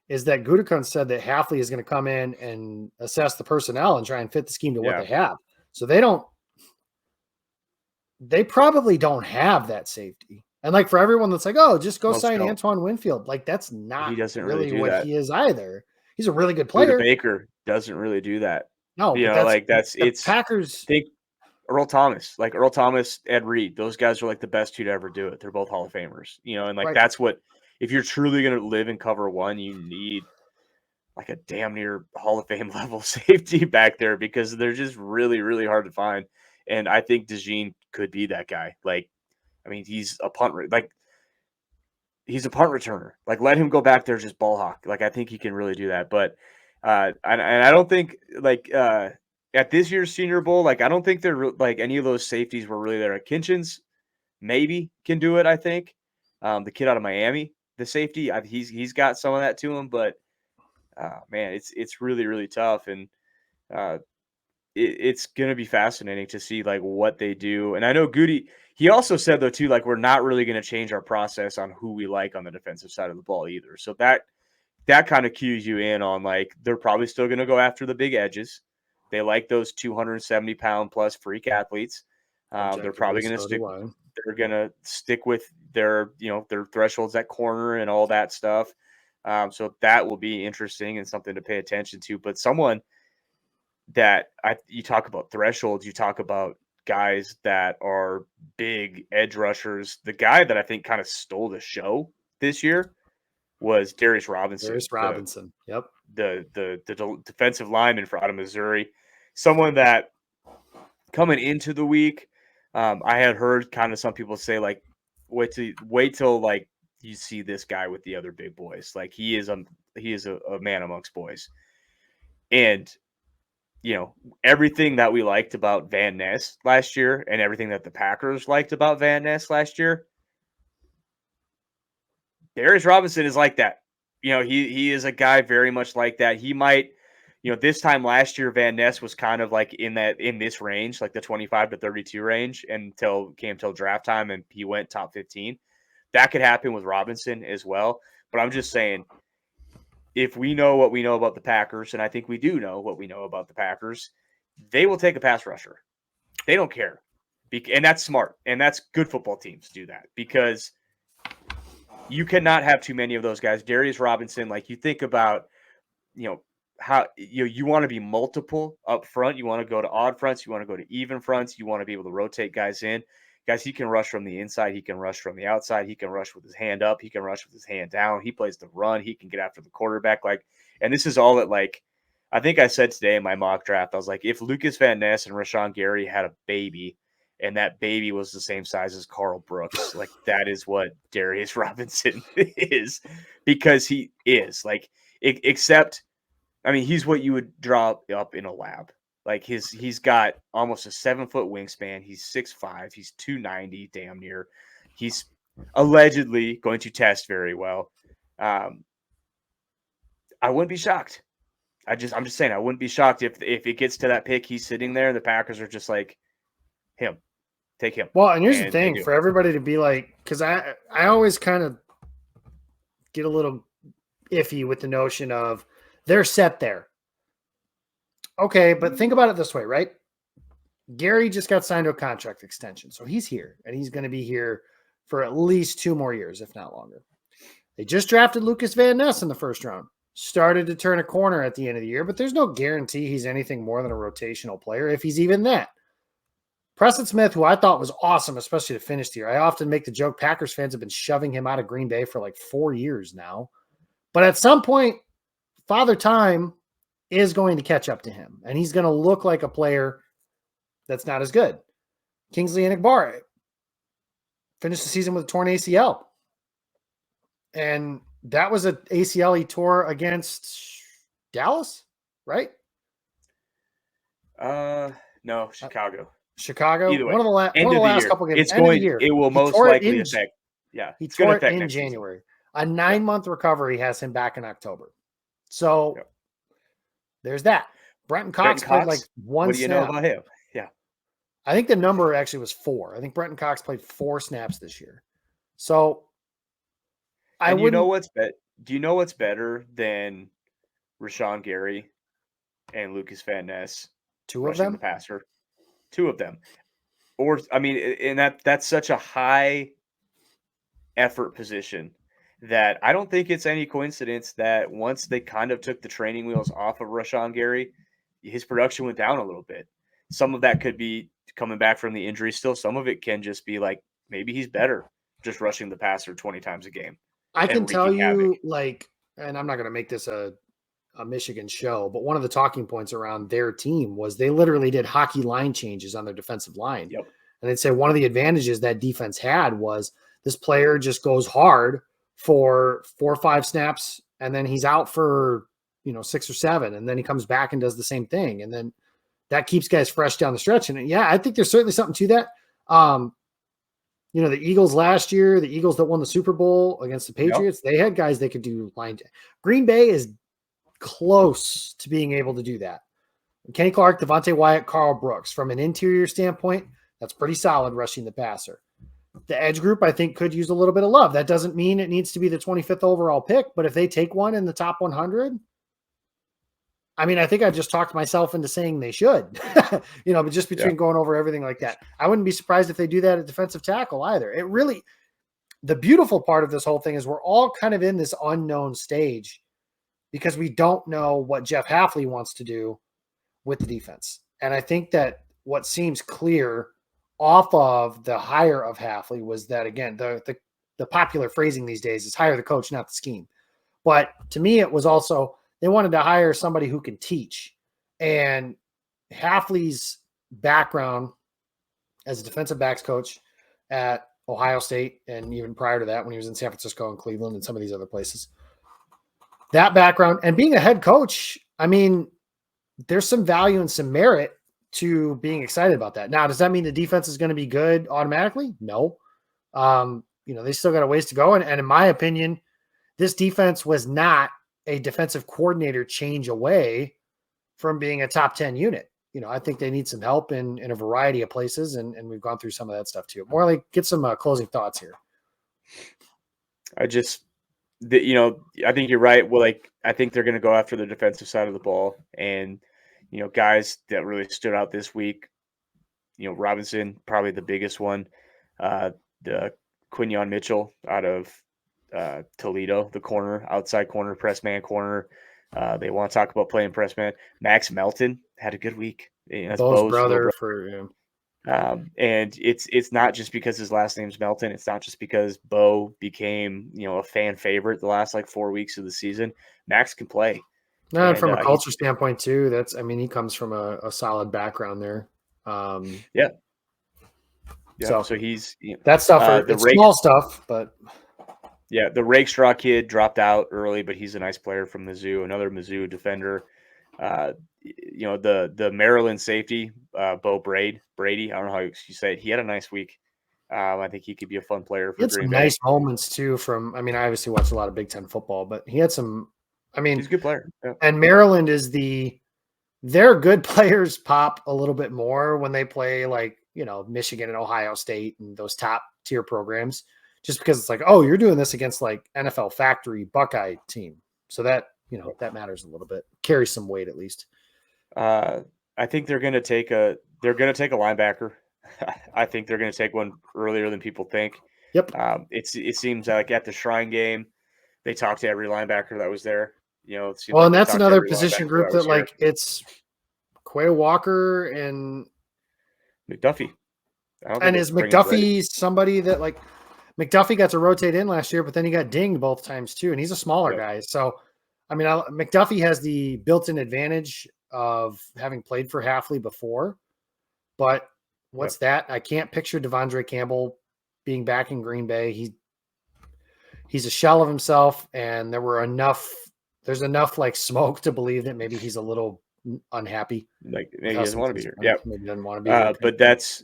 is that Gutekunst said that Hafley is going to come in and assess the personnel and try and fit the scheme to what they have. So they probably don't have that safety. And like for everyone that's like, oh, just go sign Antoine Winfield. Like that's not really what he is either. He's a really good player. Buda Baker doesn't really do that. No, it's Packers. Think Earl Thomas, Ed Reed. Those guys are like the best two to ever do it. They're both Hall of Famers, and that's what. If you're truly going to live in cover one, you need like a damn near Hall of Fame level safety back there because they're just really, really hard to find. And I think DeJean could be that guy. He's a punt returner. Like, let him go back there, just ball hawk. Like, I think he can really do that. But. And I don't think at this year's Senior Bowl, I don't think they're any of those safeties were really there. Kitchens maybe can do it. I think the kid out of Miami, the safety, he's got some of that to him. But man, it's really, really tough, and it's gonna be fascinating to see what they do. And I know Goody. He also said though too, we're not really gonna change our process on who we like on the defensive side of the ball either. So that that kind of cues you in on like they're probably still going to go after the big edges. They like those 270-pound plus freak athletes. They're probably going to stick. They're going to stick with their their thresholds at corner and all that stuff. So that will be interesting and something to pay attention to. But someone that you talk about thresholds, you talk about guys that are big edge rushers. The guy that I think kind of stole the show this year was Darius Robinson. Yep. The defensive lineman out of Missouri. Someone that coming into the week, I had heard kind of some people say like, wait till like you see this guy with the other big boys. Like he is a man amongst boys. And everything that we liked about Van Ness last year and everything that the Packers liked about Van Ness last year, Darius Robinson is like that. He is a guy very much like that. He might, this time last year, Van Ness was kind of like in this range, like the 25 to 32 range until draft time and he went top 15. That could happen with Robinson as well. But I'm just saying, if we know what we know about the Packers, and I think we do know what we know about the Packers, they will take a pass rusher. They don't care. And that's smart. And that's good football teams do that because you cannot have too many of those guys. Darius Robinson, like you think about, how you want to be multiple up front. You want to go to odd fronts. You want to go to even fronts. You want to be able to rotate guys in. Guys, he can rush from the inside. He can rush from the outside. He can rush with his hand up. He can rush with his hand down. He plays the run. He can get after the quarterback. And this is all that, like, I think I said today in my mock draft, I was like, if Lucas Van Ness and Rashawn Gary had a baby and that baby was the same size as Carl Brooks, like that is what Darius Robinson is, because he is like, except, I mean, he's what you would draw up in a lab. Like he's got almost a 7-foot wingspan. He's 6'5". He's 290, damn near. He's allegedly going to test very well. I wouldn't be shocked. I'm just saying I wouldn't be shocked if it gets to that pick. He's sitting there. The Packers are just like him. Take him. Well, and here's the thing for everybody to be like, because I always kind of get a little iffy with the notion of they're set there. Okay, but think about it this way, right? Gary just got signed to a contract extension, so he's here, and he's going to be here for at least 2 more years, if not longer. They just drafted Lucas Van Ness in the first round. Started to turn a corner at the end of the year, but there's no guarantee he's anything more than a rotational player, if he's even that. Preston Smith, who I thought was awesome, especially to finish the year. I often make the joke Packers fans have been shoving him out of Green Bay for like 4 years now. But at some point, Father Time is going to catch up to him, and he's going to look like a player that's not as good. Kingsley Enagbare finished the season with a torn ACL. And that was an ACL he tore against Dallas, right? No, Chicago. Either way. One of the last couple games. It will most likely affect. Yeah, he tore it in January. A 9-month recovery has him back in October. So there's that. Brenton Cox played like one snap. What do you know about him? Yeah. I think the number actually was 4. I think Brenton Cox played 4 snaps this year. So do you know what's better than Rashawn Gary and Lucas Van Ness? 2 of them? The passer. 2 of them. Or, I mean, and that's such a high effort position that I don't think it's any coincidence that once they kind of took the training wheels off of Rashawn Gary, his production went down a little bit. Some of that could be coming back from the injury still. Some of it can just be like, maybe he's better just rushing the passer 20 times a game. I can tell you, like, and I'm not going to make this a Michigan show, but one of the talking points around their team was they literally did hockey line changes on their defensive line. Yep. And they'd say one of the advantages that defense had was this player just goes hard for 4 or 5 snaps, and then he's out for, 6 or 7, and then he comes back and does the same thing. And then that keeps guys fresh down the stretch. And yeah, I think there's certainly something to that. The Eagles last year, the Eagles that won the Super Bowl against the Patriots, They had guys they could do line. Green Bay is close to being able to do that. Kenny Clark, Devontae Wyatt, Carl Brooks. From an interior standpoint, that's pretty solid rushing the passer. the edge group, I think, could use a little bit of love. That doesn't mean it needs to be the 25th overall pick, but if they take one in the top 100, I mean, I think I just talked myself into saying they should, but just between going over everything like that, I wouldn't be surprised if they do that at defensive tackle either. The beautiful part of this whole thing is we're all kind of in this unknown stage because we don't know what Jeff Hafley wants to do with the defense. And I think that what seems clear off of the hire of Hafley was that, again, the popular phrasing these days is hire the coach, not the scheme. But to me, it was also they wanted to hire somebody who can teach. And Hafley's background as a defensive backs coach at Ohio State, and even prior to that when he was in San Francisco and Cleveland and some of these other places, that background and being a head coach, I mean, there's some value and some merit to being excited about that. Now, does that mean the defense is going to be good automatically? No. They still got a ways to go. And in my opinion, this defense was not a defensive coordinator change away from being a top 10 unit. I think they need some help in a variety of places. And we've gone through some of that stuff too. Morley, get some closing thoughts here. I think you're right. Well, I think they're going to go after the defensive side of the ball, and guys that really stood out this week. Robinson, probably the biggest one. The Quinyon Mitchell out of Toledo, the outside corner, press man corner. They want to talk about playing press man. Max Melton had a good week. That's Bo's brother for him. And it's not just because his last name's Melton. It's not just because Bo became, a fan favorite the last 4 weeks of the season. Max can play. No, and from a culture standpoint too, he comes from a solid background there. Yeah. So he's that stuff. It's small stuff, but yeah, the Rakestraw kid dropped out early, but he's a nice player from Mizzou, another Mizzou defender. The Maryland safety, Bo Brady. I don't know how you say it. He had a nice week. I think he could be a fun player for Green Bay. Nice moments too. I obviously watched a lot of Big Ten football, but he had some. He's a good player. Yeah. And Maryland is their good players pop a little bit more when they play Michigan and Ohio State and those top tier programs, just because it's you're doing this against NFL factory Buckeye team. So that, that matters a little bit, carries some weight at least. I think they're going to take a linebacker. I think they're going to take one earlier than people think. Yep. It seems like at the Shrine game, they talked to every linebacker that was there. And that's another position group that it's Quay Walker and McDuffie. And is McDuffie somebody that McDuffie got to rotate in last year, but then he got dinged both times too. And he's a smaller guy. So, McDuffie has the built-in advantage of having played for Hafley before, but what's that? I can't picture Devondre Campbell being back in Green Bay. He's a shell of himself, and there's enough smoke to believe that maybe he's a little unhappy. Maybe he doesn't want to be here. Yeah. Maybe doesn't want to be here. But that's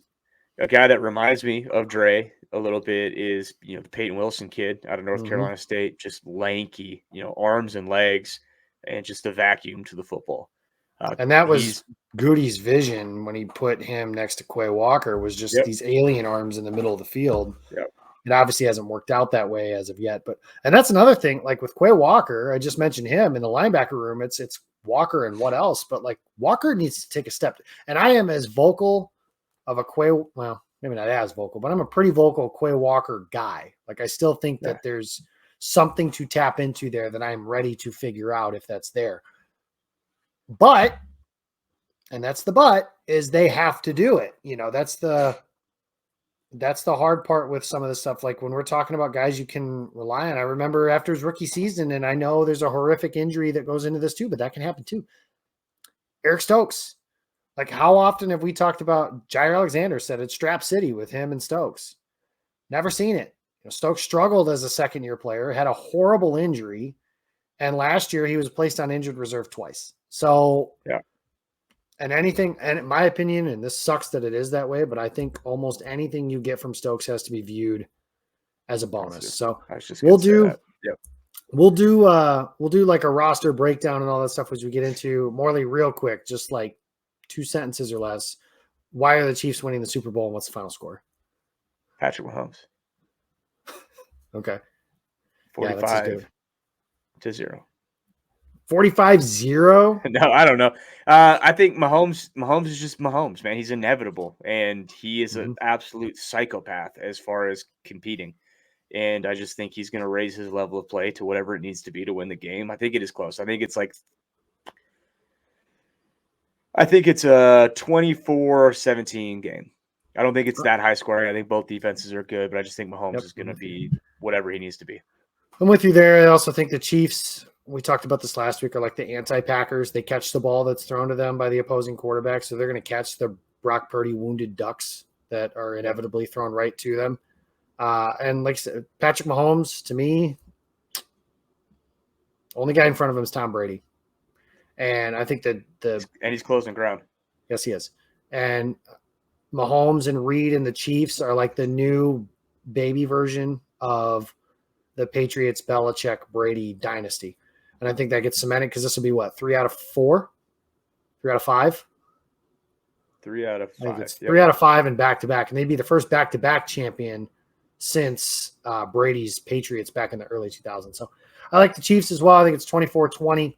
a guy that reminds me of Dre a little bit is, the Peyton Wilson kid out of North Carolina State, just lanky, arms and legs, and just a vacuum to the football. And that was Goody's vision when he put him next to Quay Walker was just these alien arms in the middle of the field. Yep. It obviously hasn't worked out that way as of yet, and that's another thing. With Quay Walker, I just mentioned him in the linebacker room. It's Walker and what else? But Walker needs to take a step. And I am as vocal of a Quay, well, maybe not as vocal, but I'm a pretty vocal Quay Walker guy. I still think that there's something to tap into there that I'm ready to figure out if that's there. But, and that's the but, is they have to do it. That's the hard part with some of the stuff. When we're talking about guys you can rely on, I remember after his rookie season, and I know there's a horrific injury that goes into this too, but that can happen too. Eric Stokes. How often have we talked about Jair Alexander said it's Strap City with him and Stokes? Never seen it. Stokes struggled as a second-year player, had a horrible injury, and last year he was placed on injured reserve twice. So, and in my opinion, and this sucks that it is that way, but I think almost anything you get from Stokes has to be viewed as a bonus. So we'll do a roster breakdown and all that stuff as we get into. Morley, real quick, just 2 sentences or less. Why are the Chiefs winning the Super Bowl and what's the final score? Patrick Mahomes. Okay. 45-0. 45-0? No, I don't know. I think Mahomes is just Mahomes, man. He's inevitable, and he is an absolute psychopath as far as competing. And I just think he's going to raise his level of play to whatever it needs to be to win the game. I think it is close. I think it's a 24-17 game. I don't think it's that high scoring. I think both defenses are good, but I just think Mahomes is going to be whatever he needs to be. I'm with you there. I also think the Chiefs, we talked about this last week, are like the anti-Packers. They catch the ball that's thrown to them by the opposing quarterback, so they're going to catch the Brock Purdy wounded ducks that are inevitably thrown right to them. And like I said, Patrick Mahomes, to me, only guy in front of him is Tom Brady. And I think that and he's closing ground. Yes, he is. And Mahomes and Reed and the Chiefs are like the new baby version of the Patriots, Belichick, Brady dynasty. And I think that gets cemented because this will be what, 3 out of 4? 3 out of 5? 3 out of 5. Yep. 3 out of 5 and back-to-back. And they'd be the first back-to-back champion since Brady's Patriots back in the early 2000s. So I like the Chiefs as well. I think it's 24-20.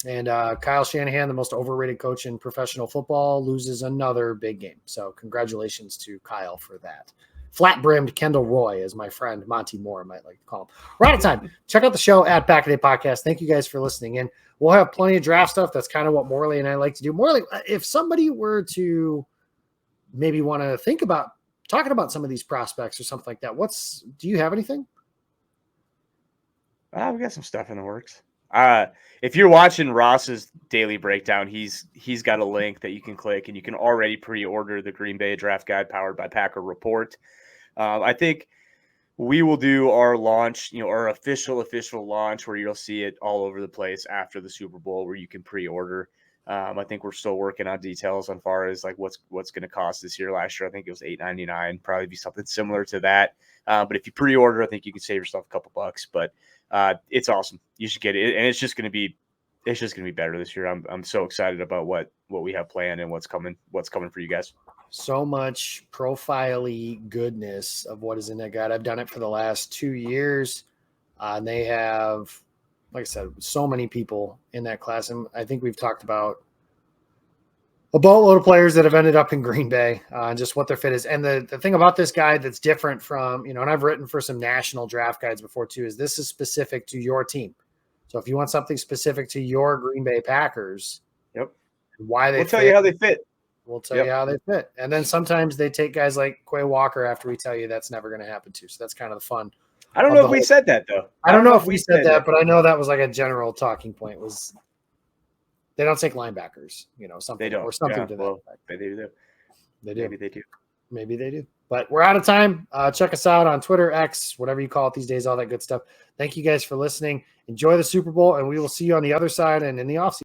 And Kyle Shanahan, the most overrated coach in professional football, loses another big game. So congratulations to Kyle for that. Flat-brimmed Kendall Roy, as my friend Monty Moore might like to call him. We're out of time. Check out the show at Pack a Day Podcast. Thank you guys for listening in. We'll have plenty of draft stuff. That's kind of what Morley and I like to do. Morley, if somebody were to maybe want to think about talking about some of these prospects or something like that, do you have anything? We got some stuff in the works. If you're watching Ross's daily breakdown, he's got a link that you can click and you can already pre-order the Green Bay Draft Guide powered by Packer Report. I think we will do our launch, our official launch where you'll see it all over the place after the Super Bowl where you can pre-order. I think we're still working on details on far as like what's going to cost this year. Last year, I think it was $8.99, probably be something similar to that. But if you pre-order, I think you can save yourself a couple bucks, but it's awesome. You should get it. And it's just going to be better this year. I'm so excited about what we have planned and what's coming for you guys. So much profile-y goodness of what is in that guide. I've done it for the last 2 years. And they have, like I said, so many people in that class. And I think we've talked about a boatload of players that have ended up in Green Bay and just what their fit is. And the thing about this guide that's different from, and I've written for some national draft guides before too, is this is specific to your team. So if you want something specific to your Green Bay Packers, why they we'll tell you how they fit. We'll tell you how they fit. And then sometimes they take guys like Quay Walker after we tell you that's never going to happen too. So that's kind of the fun. I don't know if we said that though. I don't know if we said that, but I know that was like a general talking point was they don't take linebackers, something they don't. Or something to that effect. They do. They do. Maybe they do. But we're out of time. Check us out on Twitter, X, whatever you call it these days, all that good stuff. Thank you guys for listening. Enjoy the Super Bowl, and we will see you on the other side and in the offseason.